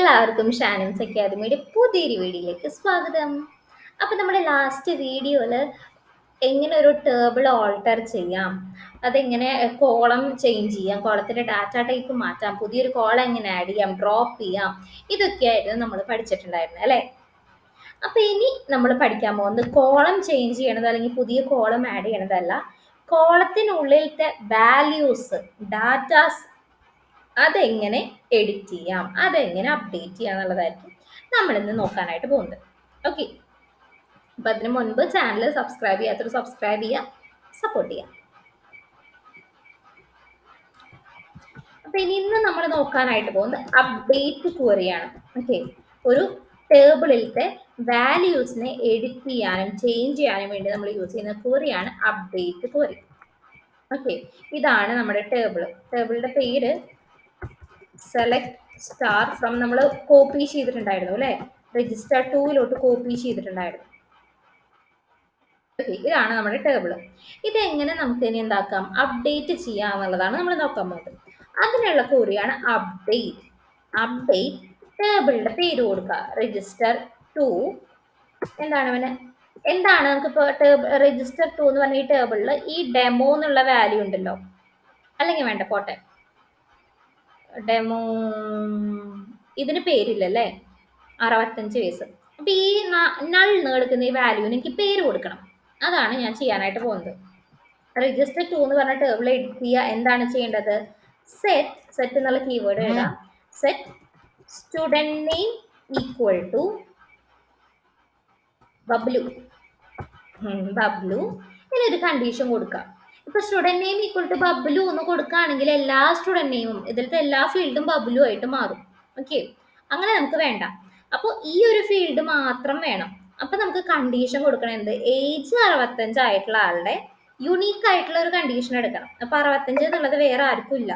എല്ലാവർക്കും ഷാനിംസ് അക്കാദമിയുടെ പുതിയൊരു വീഡിയോയിലേക്ക് സ്വാഗതം. അപ്പോൾ നമ്മുടെ ലാസ്റ്റ് വീഡിയോയിൽ എങ്ങനെ ഒരു ടേബിൾ ഓൾട്ടർ ചെയ്യാം, അതെങ്ങനെ കോളം ചേഞ്ച് ചെയ്യാം, കോളത്തിൻ്റെ ഡാറ്റ ടൈപ്പ് മാറ്റാം, പുതിയൊരു കോളം എങ്ങനെ ആഡ് ചെയ്യാം, ഡ്രോപ്പ് ചെയ്യാം, ഇതൊക്കെയായിരുന്നു നമ്മൾ പഠിച്ചിട്ടുണ്ടായിരുന്നത് അല്ലേ. അപ്പോൾ ഇനി നമ്മൾ പഠിക്കാൻ പോകുന്നത് കോളം ചേഞ്ച് ചെയ്യണത് അല്ലെങ്കിൽ പുതിയ കോളം ആഡ് ചെയ്യണതല്ല, കോളത്തിനുള്ളിലത്തെ വാല്യൂസ് ഡാറ്റാസ് അതെങ്ങനെ എഡിറ്റ് ചെയ്യാം, അതെങ്ങനെ അപ്ഡേറ്റ് ചെയ്യാം എന്നുള്ളതായിരിക്കും നമ്മളിന്ന് നോക്കാനായിട്ട് പോകുന്നത്. ഓക്കെ, അപ്പം അതിന് മുൻപ് ചാനൽ സബ്സ്ക്രൈബ് ചെയ്യാത്തൊരു സബ്സ്ക്രൈബ് ചെയ്യുക, സപ്പോർട്ട് ചെയ്യുക. അപ്പം ഇന്ന് നമ്മൾ നോക്കാനായിട്ട് പോകുന്നത് അപ്ഡേറ്റ് ക്വറിയാണ്. ഓക്കെ, ഒരു ടേബിളിലത്തെ വാല്യൂസിനെ എഡിറ്റ് ചെയ്യാനും ചേഞ്ച് ചെയ്യാനും വേണ്ടി നമ്മൾ യൂസ് ചെയ്യുന്ന ക്വറിയാണ് അപ്ഡേറ്റ് ക്വറി. ഓക്കെ, ഇതാണ് നമ്മുടെ ടേബിളിൻ്റെ പേര് സെലക്ട് സ്റ്റാർ ഫ്രം നമ്മൾ കോപ്പി ചെയ്തിട്ടുണ്ടായിരുന്നു അല്ലേ, രജിസ്റ്റർ 2 കോപ്പി ചെയ്തിട്ടുണ്ടായിരുന്നു. ഓക്കെ, ഇതാണ് നമ്മുടെ ടേബിൾ. ഇതെങ്ങനെ നമുക്ക് ഇനി എന്താക്കാം, അപ്ഡേറ്റ് ചെയ്യാം എന്നുള്ളതാണ് നമ്മൾ നോക്കാൻ പോകുന്നത്. അതിനുള്ള ക്വറിയാണ് അപ്ഡേറ്റ്. അപ്ഡേറ്റ് ടേബിളിന്റെ പേര് കൊടുക്കുക, രജിസ്റ്റർ 2. എന്താണ് നമുക്കിപ്പോൾ രജിസ്റ്റർ 2 എന്ന് പറഞ്ഞ ഈ ടേബിളിൽ ഈ ഡെമോ എന്നുള്ള വാല്യൂ ഉണ്ടല്ലോ, അല്ലെങ്കിൽ വേണ്ട പോട്ടെ, ഡെമോ ഇതിന് പേരില്ലല്ലേ, 65 വയസ്സ്. അപ്പം ഈ നൾ എടുക്കുന്ന ഈ വാല്യൂവിന് എനിക്ക് പേര് കൊടുക്കണം. അതാണ് ഞാൻ ചെയ്യാനായിട്ട് പോകുന്നത്. രജിസ്റ്റർ 2 എന്ന് പറഞ്ഞ ടേബിൾ എഡിറ്റ് ചെയ്യുക. എന്താണ് ചെയ്യേണ്ടത്, സെറ്റ് എന്നുള്ള കീവേഡ് എഴുതാം. Set student name equal to Bablu. ഇനി ഒരു കണ്ടീഷൻ കൊടുക്കാം. ഇപ്പൊ student name equal to Bablu എന്ന് കൊടുക്കുകയാണെങ്കിൽ എല്ലാ സ്റ്റുഡന്റ് നെയിമും ഇതിലത്തെ എല്ലാ ഫീൽഡും ബബ്ലു ആയിട്ട് മാറും. ഓക്കെ, അങ്ങനെ നമുക്ക് വേണ്ട. അപ്പോൾ ഈ ഒരു ഫീൽഡ് മാത്രം വേണം. അപ്പൊ നമുക്ക് കണ്ടീഷൻ കൊടുക്കണം, എന്ത്, ഏജ് 65 ആയിട്ടുള്ള ആളുടെ യുണീക്ക് ആയിട്ടുള്ള ഒരു കണ്ടീഷൻ എടുക്കണം. അപ്പൊ 65 എന്നുള്ളത് വേറെ ആർക്കും ഇല്ല.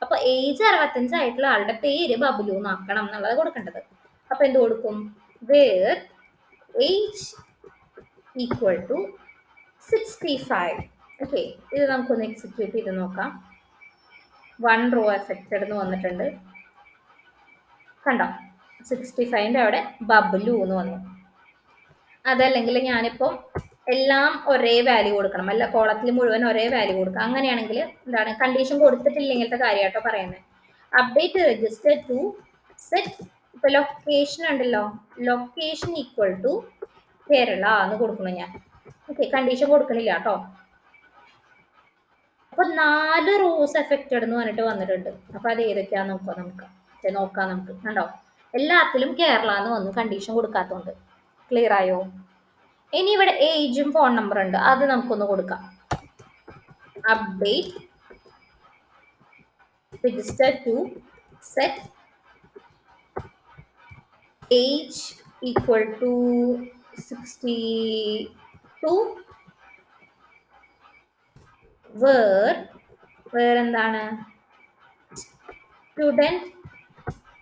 അപ്പൊ ഏജ് 65 ആയിട്ടുള്ള ആളുടെ പേര് ബബ്ലു എന്നാക്കണം എന്നുള്ളത് കൊടുക്കേണ്ടത്. അപ്പൊ എന്ത് കൊടുക്കും, where age equal to 65. Okay, ഇത് നമുക്കൊന്ന് എക്സിക്യൂട്ട് ചെയ്ത് നോക്കാം. 1 റോ എഫക്റ്റഡ് എന്ന് വന്നിട്ടുണ്ട്, കണ്ടോ, 65ൻ്റെ അവിടെ ബബ്ലു എന്ന് വന്നു. അതല്ലെങ്കിൽ ഞാനിപ്പോൾ എല്ലാം ഒരേ വാല്യൂ കൊടുക്കണം, അല്ല കോളത്തിൽ മുഴുവൻ ഒരേ വാല്യൂ കൊടുക്കാം. അങ്ങനെയാണെങ്കിൽ എന്താണ്, കണ്ടീഷൻ കൊടുത്തിട്ടില്ലെങ്കിലത്തെ കാര്യമായിട്ടോ പറയുന്നത്. അപ്ഡേറ്റ് രജിസ്റ്റർ ടു സെറ്റ്, ഇപ്പൊ ലൊക്കേഷൻ ഉണ്ടല്ലോ, ലൊക്കേഷൻ ഈക്വൽ ടു കേരള എന്ന് കൊടുക്കണം ഞാൻ. ഓക്കെ, കണ്ടീഷൻ കൊടുക്കണില്ല കേട്ടോ. അപ്പൊ 4 റോസ് എഫക്റ്റഡ് എന്ന് പറഞ്ഞിട്ട് വന്നിട്ടുണ്ട്. അപ്പൊ അത് ഏതൊക്കെയാന്ന് നോക്കാം നമുക്ക് കണ്ടോ, എല്ലാത്തിലും കേരള എന്ന് വന്നു, കണ്ടീഷൻ കൊടുക്കാത്തതുകൊണ്ട്. ക്ലിയർ ആയോ? ഇനി ഇവിടെ ഏജും ഫോൺ നമ്പർ ഉണ്ട്, അത് നമുക്കൊന്ന് കൊടുക്കാം. Update register to set age equal to 62. Where എന്താണ്, student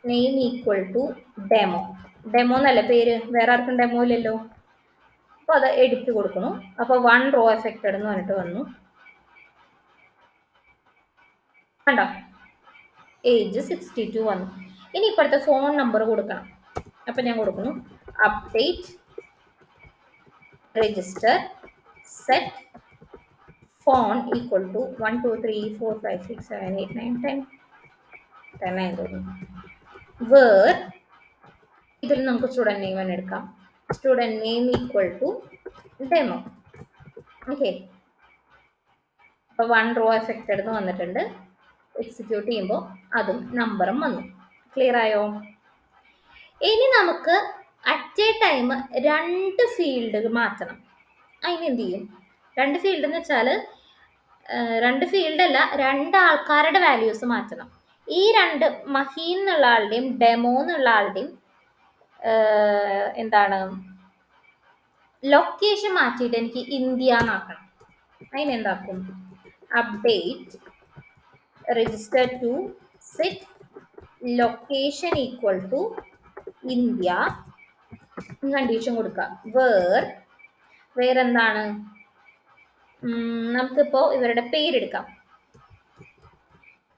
name equal to demo. Demo എന്നല്ല പേര്, വേറെ ആർക്കും ഡെമോ ഇല്ലല്ലോ. അപ്പോൾ അത് എഡിറ്റ് കൊടുക്കണം. അപ്പോൾ 1 റോ എഫക്റ്റഡ് എന്ന് പറഞ്ഞിട്ട് വന്നു, കണ്ടോ, ഏജ് 62 വന്നു. ഇനി ഇപ്പോഴത്തെ ഫോൺ നമ്പർ കൊടുക്കണം. അപ്പം ഞാൻ കൊടുക്കുന്നു update register set phone equal to 1 2 3 4 5 6 7 8 9 10 തോന്നുന്നു. വേർ ഇതിൽ നമുക്ക് സ്റ്റുഡൻറ് നെയിം തന്നെ എടുക്കാം. Student name equal to demo. Okay, അപ്പോൾ 1 റോ എഫക്റ്റഡ് എന്ന് വന്നിട്ടുണ്ട്. എക്സിക്യൂട്ട് ചെയ്യുമ്പോൾ അതും നമ്പറും വന്നു. ക്ലിയർ ആയോ? ഇനി നമുക്ക് അറ്റ് എ ടൈം 2 ഫീൽഡ് മാറ്റണം. അതിന് എന്ത് ചെയ്യും, 2 ഫീൽഡ് എന്ന് വെച്ചാൽ 2 ഫീൽഡ് അല്ല, 2 ആൾക്കാരുടെ വാല്യൂസ് മാറ്റണം. ഈ 2 മഹീൻ എന്നുള്ള ആളുടെയും ഡെമോ എന്നുള്ള ആളുടെയും എന്താണ്, ലൊക്കേഷൻ മാറ്റിയിട്ട് എനിക്ക് ഇന്ത്യ എന്നാക്കണം. അതിനെന്താക്കും, update register to set location equal to India, condition കൊടുക്കുക. വേറെന്താണ്, നമുക്കിപ്പോൾ ഇവരുടെ പേരെടുക്കാം.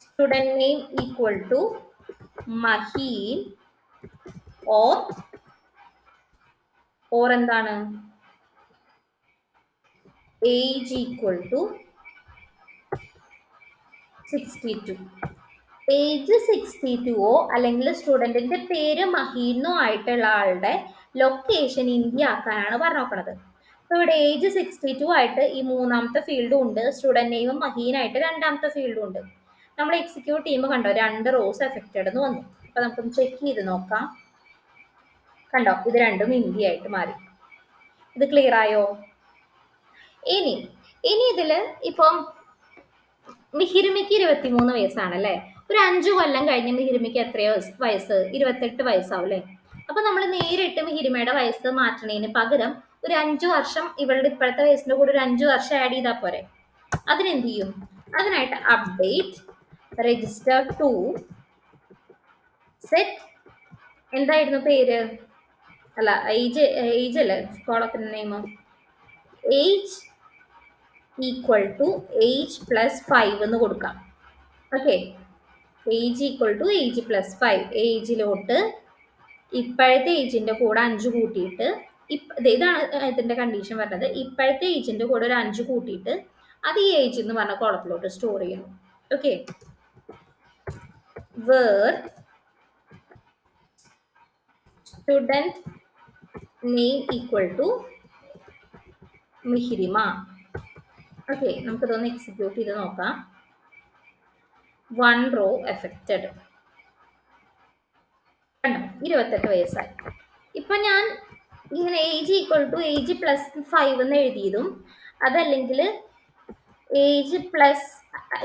Student name equal to Maheen or എന്താണ്, ഏജ് ഈക്വൽ ടു 62. ഏജ് 62ഓ അല്ലെങ്കിൽ സ്റ്റുഡന്റിന്റെ പേര് മഹീനോ ആയിട്ടുള്ള ആളുടെ ലൊക്കേഷൻ ഇന്ത്യ ആക്കാനാണ് പറഞ്ഞോക്കണത്. അപ്പൊ ഇവിടെ ഏജ് 62 ആയിട്ട് ഈ മൂന്നാമത്തെ ഫീൽഡും ഉണ്ട്, സ്റ്റുഡന്റ് നെയിമും മഹീനായിട്ട് രണ്ടാമത്തെ ഫീൽഡും ഉണ്ട്. നമ്മൾ എക്സിക്യൂട്ട് ചെയ്യുമ്പോൾ കണ്ടോ 2 റോസ് എഫക്റ്റഡ് എന്ന് വന്നു. അപ്പൊ നമുക്കൊന്ന് ചെക്ക് ചെയ്ത് നോക്കാം. കണ്ടോ ഇത് രണ്ടും ഇന്ത്യ ആയിട്ട് മാറി. ഇത് ക്ലിയർ ആയോ? ഇനി ഇതില് ഇപ്പം മിഹിരിമിക്ക് 23 വയസ്സാണല്ലേ. ഒരു 5 കൊല്ലം കഴിഞ്ഞ് മിഹിരിമിക്ക് എത്രയോ വയസ്സ്, 28 വയസ്സാവും അല്ലേ. അപ്പൊ നമ്മൾ നേരിട്ട് മിഹിരിമയുടെ വയസ്സ് മാറ്റണതിന് പകരം ഒരു 5 വർഷം ഇവളുടെ ഇപ്പോഴത്തെ വയസ്സിന്റെ കൂടെ ഒരു 5 വർഷം ആഡ് ചെയ്താൽ പോരെ. അതിനെന്ത് ചെയ്യും? അതിനായിട്ട് അപ്ഡേറ്റ് രജിസ്റ്റർ ടു സെറ്റ് എന്തായിരുന്നു പേര്, അല്ല ഏജ് അല്ലേ കോളത്തിന്റെ name, age equal to age plus 5 എന്ന് കൊടുക്കാം. Okay, age equal to age plus 5. ഏജിലോട്ട് ഇപ്പോഴത്തെ ഏജിന്റെ കൂടെ 5 കൂട്ടിയിട്ട് ഇതാണ് ഇതിന്റെ കണ്ടീഷൻ പറഞ്ഞത്. ഇപ്പോഴത്തെ ഏജിന്റെ കൂടെ ഒരു 5 കൂട്ടിയിട്ട് അത് ഈ ഏജ് എന്ന് പറഞ്ഞ കോളത്തിലോട്ട് സ്റ്റോർ ചെയ്യുന്നു. Okay, where student name equal to Mihirima. Okay, നമുക്കിതൊന്ന് എക്സിക്യൂട്ട് ചെയ്ത് നോക്കാം. 1 റോ എഫക്റ്റഡ്. കണ്ടോ 28 വയസ്സായി. ഇപ്പൊ ഞാൻ ഇങ്ങനെ age equal to age plus 5 എന്ന് എഴുതിയതും അതല്ലെങ്കിൽ ഏജ് പ്ലസ്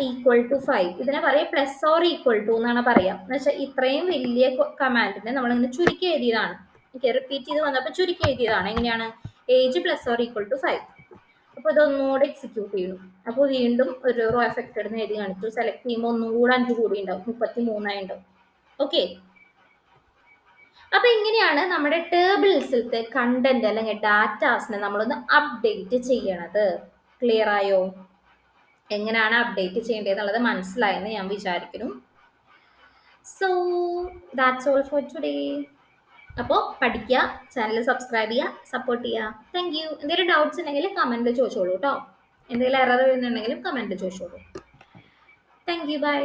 ഈക്വൽ ടു 5 ഇതിനെ പറയാം പ്ലസ് ഓർ ഈക്വൽ ടു എന്നാണ് പറയാം. എന്ന് വെച്ചാൽ ഇത്രയും വലിയ കമാൻഡിനെ നമ്മളിങ്ങനെ ചുരുക്കി എഴുതിയതാണ്. ഓക്കെ, റിപ്പീറ്റ് ചെയ്ത് വന്നപ്പോൾ ചുരുക്കി എഴുതിയതാണ്. എങ്ങനെയാണ്? Age plus or equal to 5. അപ്പോൾ ഇതൊന്നുകൂടെ എക്സിക്യൂട്ട് ചെയ്യുന്നു. അപ്പോൾ വീണ്ടും ഒരു റോ എഫക്റ്റഡ് എന്ന് എഴുതി കാണിച്ചു. സെലക്ട് ചെയ്യുമ്പോൾ ഒന്നും കൂടെ 5 കൂടി ഉണ്ടാവും, 33 ഉണ്ടാവും. ഓക്കെ, അപ്പൊ ഇങ്ങനെയാണ് നമ്മുടെ ടേബിൾസിലത്തെ കണ്ടന്റ് അല്ലെങ്കിൽ ഡാറ്റാസിനെ നമ്മളൊന്ന് അപ്ഡേറ്റ് ചെയ്യണത്. ക്ലിയർ ആയോ? എങ്ങനെയാണ് അപ്ഡേറ്റ് ചെയ്യേണ്ടത് എന്നുള്ളത് മനസ്സിലായെന്ന് ഞാൻ വിചാരിക്കുന്നു. So that's all for today. അപ്പോൾ പഠിക്കുക, ചാനൽ സബ്സ്ക്രൈബ് ചെയ്യുക, സപ്പോർട്ട് ചെയ്യുക. Thank you. എന്തെങ്കിലും ഡൗട്ട്സ് ഉണ്ടെങ്കിൽ കമൻറ്റ് ചോദിച്ചോളൂ കേട്ടോ. എന്തെങ്കിലും എറർ വരുന്നുണ്ടെങ്കിലും കമൻറ്റ് ചോദിച്ചോളൂ. Thank you, by.